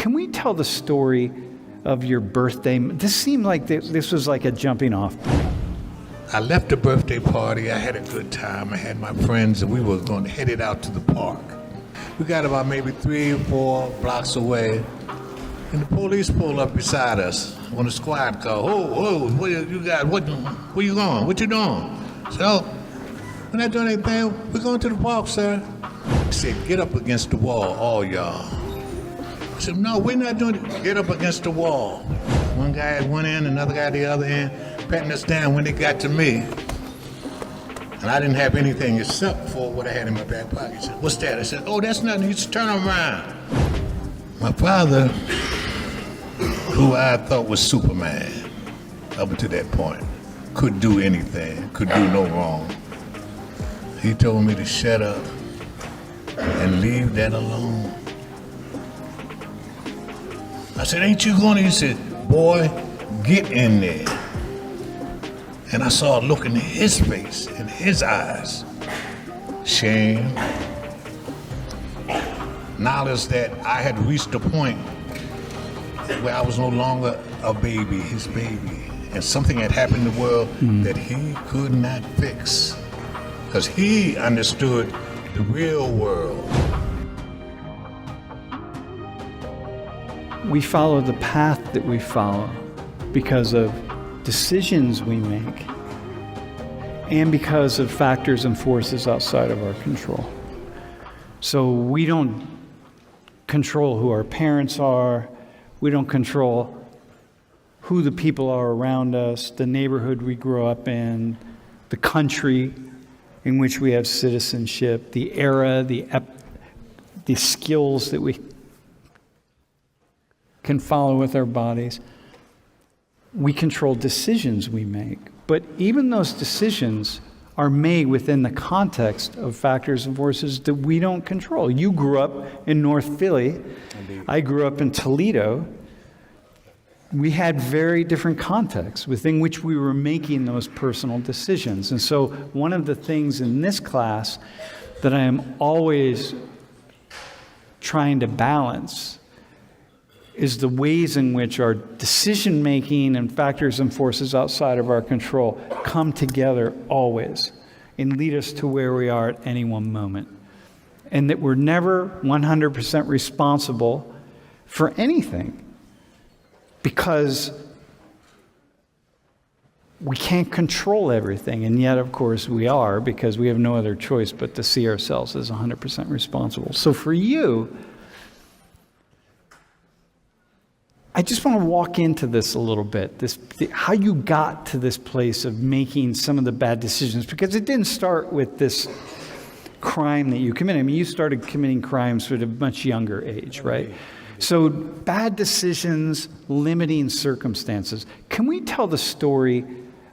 Can we tell the story of your birthday? This seemed like this was like a jumping off point. I left the birthday party. I had a good time. I had my friends, and we were going to head it out to the park. We got about maybe 3 or 4 blocks away, and the police pulled up beside us on a squad car. Whoa, what you got? Where you going? What you doing? So, we're not doing anything. We're going to the park, sir. I said, get up against the wall, all y'all. I said, no, we're not doing it. Get up against the wall. One guy at one end, another guy at the other end, patting us down. When they got to me, and I didn't have anything except for what I had in my back pocket. He said, what's that? I said, oh, that's nothing. You just turn around. My father, who I thought was Superman up until that point, could do anything, could do no wrong. He told me to shut up and leave that alone. I said, ain't you going to? He said, boy, get in there. And I saw a look in his face, in his eyes. Shame. Knowledge that I had reached a point where I was no longer a baby, his baby. And something had happened in the world that he could not fix. Because he understood the real world. We follow the path that we follow because of decisions we make and because of factors and forces outside of our control. So we don't control who our parents are. We don't control who the people are around us, the neighborhood we grow up in, the country in which we have citizenship, the era, the skills that we can follow with our bodies. We control decisions we make. But even those decisions are made within the context of factors and forces that we don't control. You grew up in North Philly. Indeed. I grew up in Toledo. We had very different contexts within which we were making those personal decisions. And so one of the things in this class that I am always trying to balance is the ways in which our decision-making and factors and forces outside of our control come together always and lead us to where we are at any one moment. And that we're never 100% responsible for anything because we can't control everything. And yet, of course, we are because we have no other choice but to see ourselves as 100% responsible. So for you, I just want to walk into this a little bit, how you got to this place of making some of the bad decisions, because it didn't start with this crime that you committed. I mean, you started committing crimes at a much younger age, right? So bad decisions, limiting circumstances. Can we tell the story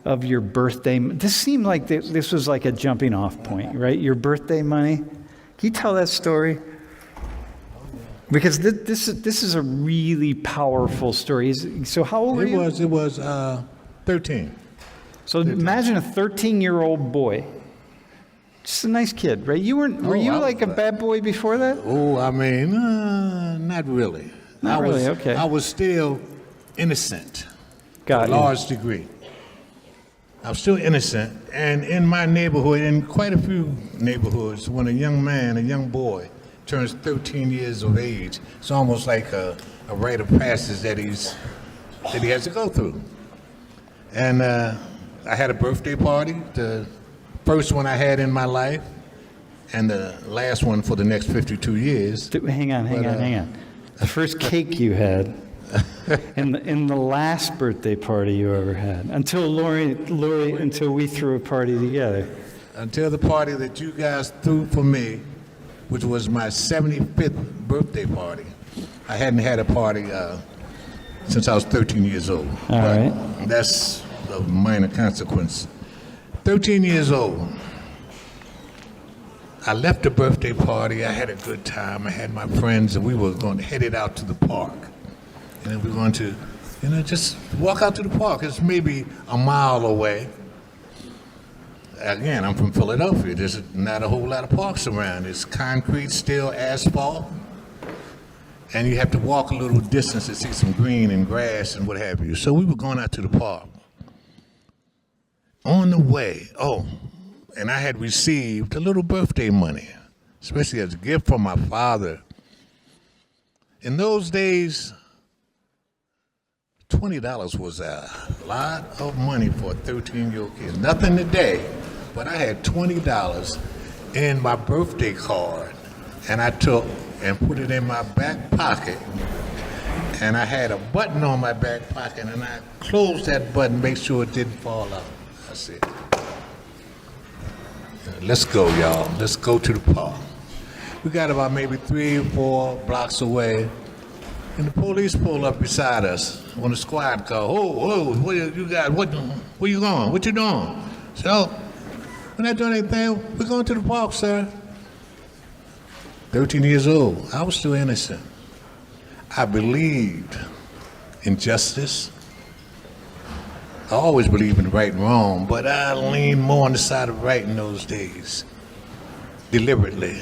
of your birthday? This seemed like this was like a jumping off point, right? Your birthday money. Can you tell that story? Because this is a really powerful story. So how old were you? It was 13. So 13. Imagine a 13-year-old boy. Just a nice kid, right? Were you like a bad boy before that? Oh, I mean, not really. Not really, okay. I was still innocent Got to a large degree. I was still innocent. And in my neighborhood, in quite a few neighborhoods, when a young boy, turns 13 years of age, it's almost like a rite of passage that he has to go through. And I had a birthday party, the first one I had in my life, and the last one for the next 52 years. Hang on. The first cake you had, and the last birthday party you ever had, until until we threw a party together. Until the party that you guys threw for me, which was my 75th birthday party. I hadn't had a party since I was 13 years old. All right. That's of minor consequence. 13 years old. I left the birthday party. I had a good time. I had my friends, and we were going to head it out to the park. And then we were going to, just walk out to the park. It's maybe a mile away. Again, I'm from Philadelphia. There's not a whole lot of parks around. It's concrete, still asphalt. and you have to walk a little distance to see some green and grass and what have you. So we were going out to the park. On the way, and I had received a little birthday money, especially as a gift from my father. In those days, $20 was a lot of money for a 13-year-old kid. Nothing today, but I had $20 in my birthday card, and I took and put it in my back pocket, and I had a button on my back pocket, and I closed that button, make sure it didn't fall out. I said, let's go, y'all. Let's go to the park. We got about maybe 3 or 4 blocks away, and the police pull up beside us on a squad car. Oh, what you got? Where you going? What you doing? So, we're not doing anything. We're going to the park, sir. 13 years old. I was still innocent. I believed in justice. I always believed in right and wrong, but I leaned more on the side of right in those days, deliberately.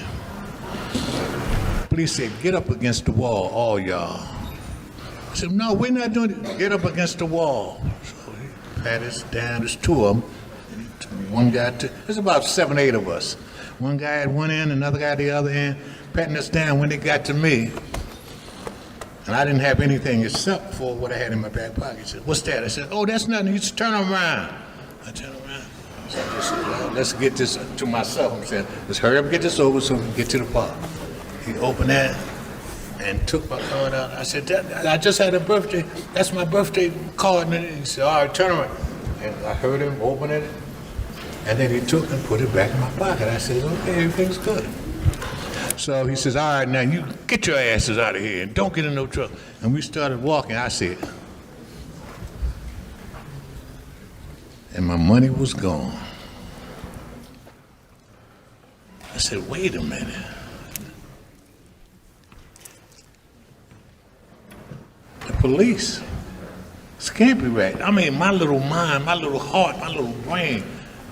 Police said, get up against the wall, all y'all. I said, no, we're not doing it. Get up against the wall. So he patted us down. There's 2 of them. One guy, there's about 7, 8 of us. One guy at one end, another guy at the other end, patting us down. When they got to me, and I didn't have anything except for what I had in my back pocket. He said, what's that? I said, oh, that's nothing. You just turn around. I turned around. So I just said, well, let's get this to myself. I'm saying, let's hurry up and get this over so we can get to the park. He opened that and took my card out. I said, I just had a birthday. That's my birthday card. And he said, all right, turn around. And I heard him open it. And then he took and put it back in my pocket. I said, okay, everything's good. So he says, all right, now you get your asses out of here and don't get in no trouble. And we started walking. I said, and my money was gone. I said, wait a minute. The police. This can't be right. I mean, my little mind, my little heart, my little brain,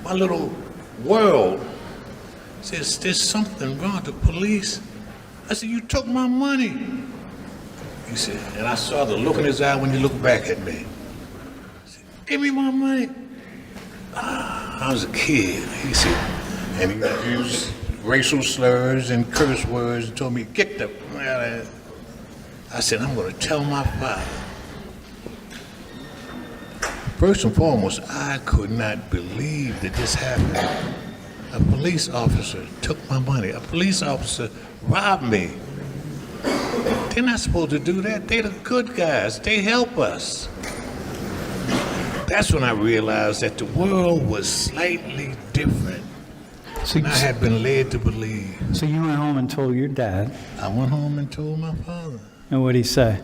my little world says there's something wrong. The police. I said, you took my money. He said, and I saw the look in his eye when he looked back at me. He said, give me my money. I was a kid. He said, and he used racial slurs and curse words and told me, get the. I said, I'm going to tell my father. First and foremost, I could not believe that this happened. A police officer took my money. A police officer robbed me. They're not supposed to do that. They're the good guys. They help us. That's when I realized that the world was slightly different than I had been led to believe. So you went home and told your dad. I went home and told my father. And what'd he say?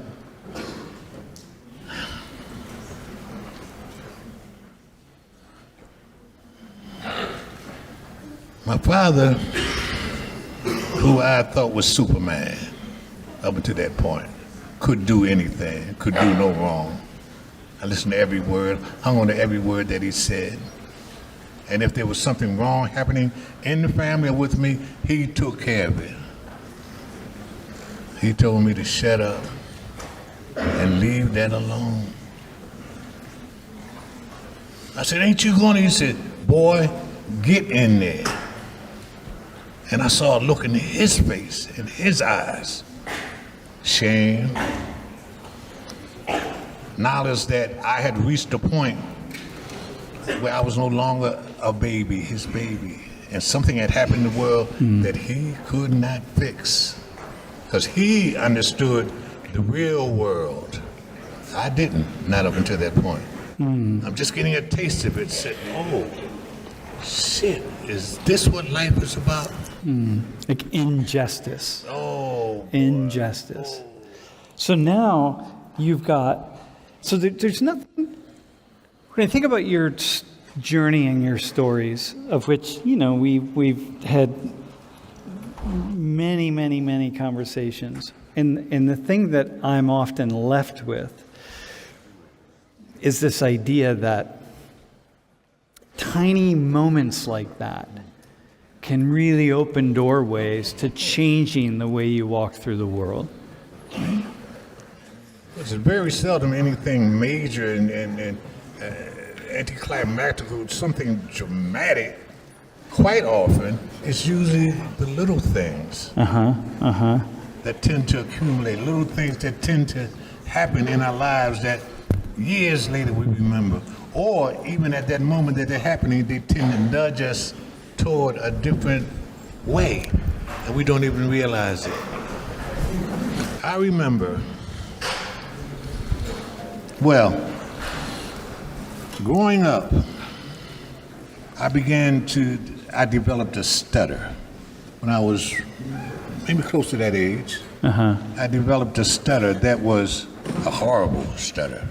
My father, who I thought was Superman up until that point, could do anything, could do no wrong. I listened to every word, hung on to every word that he said. And if there was something wrong happening in the family or with me, he took care of it. He told me to shut up and leave that alone. I said, ain't you going to? He said, boy, get in there. And I saw a look in his face, in his eyes. Shame. Knowledge that I had reached a point where I was no longer a baby, his baby. And something had happened in the world that he could not fix. Because he understood the real world. I didn't, not up until that point. I'm just getting a taste of it. Said, oh, shit, is this what life is about? Like injustice. Oh. Injustice. So now you've got, so there's nothing, when I think about your journey and your stories, of which, you know, we've had many, many, many conversations. And the thing that I'm often left with is this idea that tiny moments like that can really open doorways to changing the way you walk through the world. It's very seldom anything major and anticlimactic, something dramatic. Quite often, it's usually the little things that tend to accumulate, little things that tend to happen in our lives that years later we remember. Or even at that moment that they're happening, they tend to nudge us toward a different way, and we don't even realize it. I remember, well, growing up, I developed a stutter. When I was maybe close to that age, I developed a stutter that was a horrible stutter.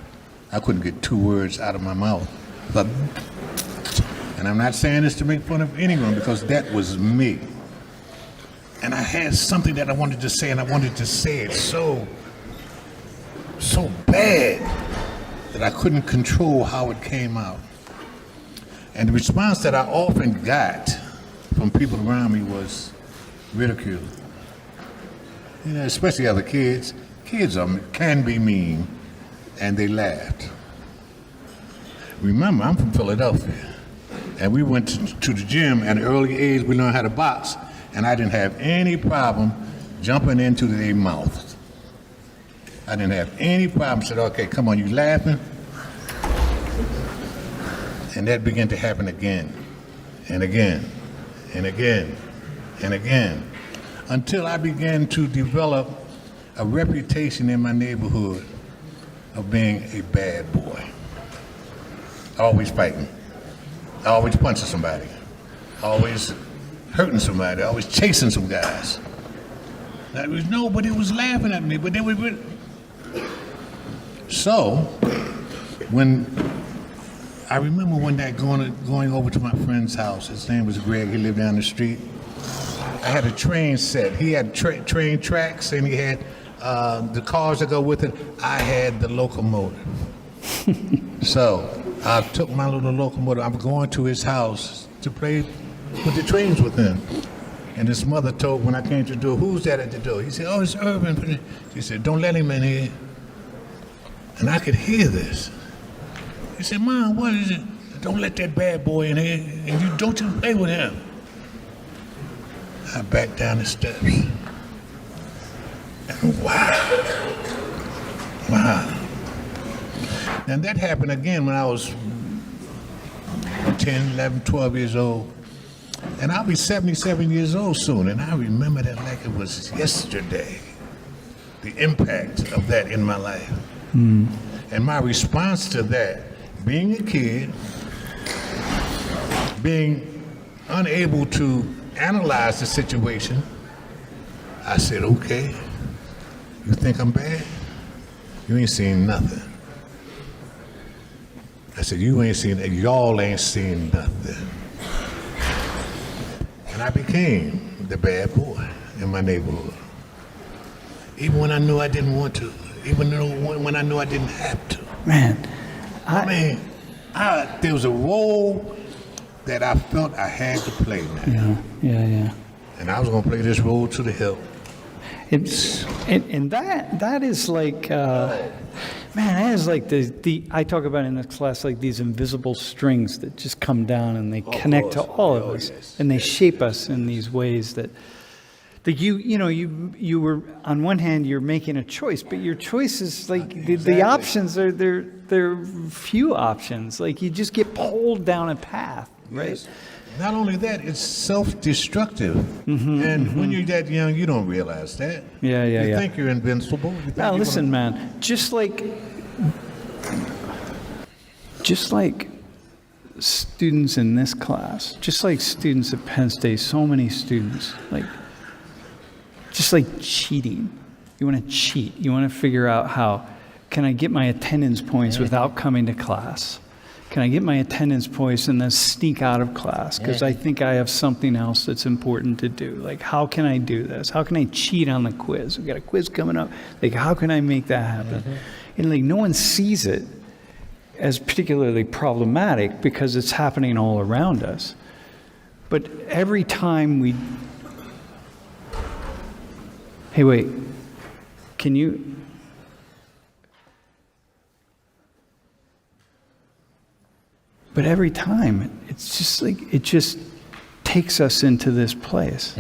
I couldn't get 2 words out of my mouth. And I'm not saying this to make fun of anyone, because that was me. And I had something that I wanted to say, and I wanted to say it so bad that I couldn't control how it came out. And the response that I often got from people around me was ridicule. You know, especially other kids. Kids can be mean, and they laughed. Remember, I'm from Philadelphia, and we went to the gym at an early age. We learned how to box, and I didn't have any problem jumping into their mouth. I didn't have any problem. I said, okay, come on, you laughing? And that began to happen again, and again, and again, and again, until I began to develop a reputation in my neighborhood of being a bad boy. Always fighting, always punching somebody, always hurting somebody, always chasing some guys. Nobody was laughing at me, but they were. So, when I remember one day going over to my friend's house. His name was Greg. He lived down the street. I had a train set. He had train tracks, and he had the cars that go with it. I had the locomotive. So I took my little locomotive. I'm going to his house to play with the trains with him. And his mother told, when I came to the door, "Who's that at the door?" He said, "Oh, it's Irvin." She said, "Don't let him in here." And I could hear this. He said, "Mom, what is it? Don't let that bad boy in here, and don't you play with him." I backed down the steps. And wow. And that happened again when I was 10, 11, 12 years old. And I'll be 77 years old soon, and I remember that like it was yesterday, the impact of that in my life. And my response to that, being a kid, being unable to analyze the situation, I said, "Okay, you think I'm bad? You ain't seen nothing." I said, y'all ain't seen nothing. And I became the bad boy in my neighborhood. Even when I knew I didn't want to, even when I knew I didn't have to. Man, there was a role that I felt I had to play now. Yeah. And I was gonna play this role to the hilt. That is like, that is like the I talk about in this class, like these invisible strings that just come down and they connect to all of us, yes. and they shape us in these ways that you were, on one hand you're making a choice, but your choice is like the options are there are few options. Like you just get pulled down a path, right? Yes. Not only that, it's self-destructive. And when you're that young, you don't realize that. Yeah. You think you're invincible. You think Now listen, man, just like students in this class, just like students at Penn State, so many students, just like cheating. You want to cheat. You want to figure out how can I get my attendance points without coming to class? Can I get my attendance points and then sneak out of class because I think I have something else that's important to do? Like, how can I do this? How can I cheat on the quiz? We've got a quiz coming up. Like, how can I make that happen? And like, no one sees it as particularly problematic because it's happening all around us. But every time hey, wait, can you, But every time, it's just like, it just takes us into this place.